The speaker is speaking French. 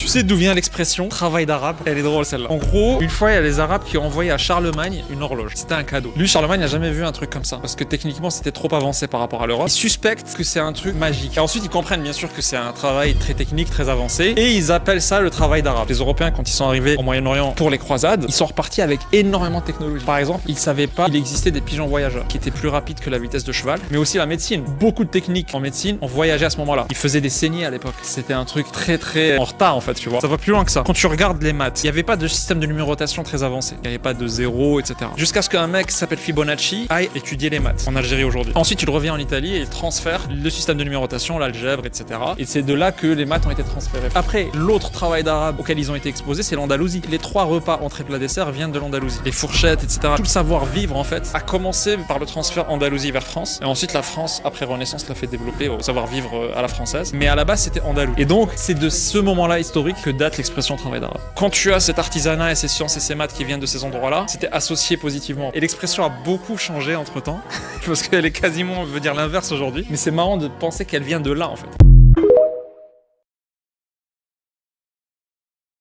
sais d'où vient l'expression travail d'arabe? Elle est drôle celle-là. En gros, une fois, il y a les Arabes qui ont envoyé à Charlemagne une horloge. C'était un cadeau. Lui, Charlemagne n'a jamais vu un truc comme ça parce que techniquement, c'était trop avancé par rapport à l'Europe. Ils suspectent que c'est un truc magique. Et ensuite, ils comprennent bien sûr que c'est un travail très technique, très avancé, et ils appellent ça le travail d'arabe. Les Européens, quand ils sont arrivés au Moyen-Orient pour les croisades, ils sont repartis avec énormément de technologie. Par exemple, ils savaient pas qu'il existait des pigeons voyageurs qui étaient plus rapides que la vitesse de cheval, mais aussi la médecine. Beaucoup de techniques en médecine ont voyagé à ce moment-là. Ils faisaient des saignées à l'époque. C'était un truc très en retard en fait, tu vois. Ça va plus loin que ça. Quand tu regardes les maths, il n'y avait pas de système de numérotation très avancé. Il n'y avait pas de zéro, etc. Jusqu'à ce qu'un mec qui s'appelle Fibonacci aille étudier les maths en Algérie aujourd'hui. Ensuite, il revient en Italie et il transfère le système de numérotation, l'algèbre, etc. Et c'est de là que les maths ont été transférées. Après, l'autre travail d'arabe auquel ils ont été exposés, c'est l'Andalousie. Les 3 repas entrée plat dessert viennent de l'Andalousie. Les fourchettes, etc. Tout le savoir-vivre, en fait, a commencé par le transfert Andalousie vers France. Et ensuite, la France, après Renaissance, l'a fait développer au savoir-vivre à la française. Mais à la base, c'était andalou. Et donc, c'est de ce moment-là historique que date l'expression travail d'arabe. Quand tu as cet artisanat et ces sciences et ces maths qui viennent de ces endroits-là, c'était associé positivement. Et l'expression a beaucoup changé entre-temps, parce qu'elle est quasiment, veut dire l'inverse aujourd'hui. Mais c'est marrant de penser qu'elle vient de là, en fait.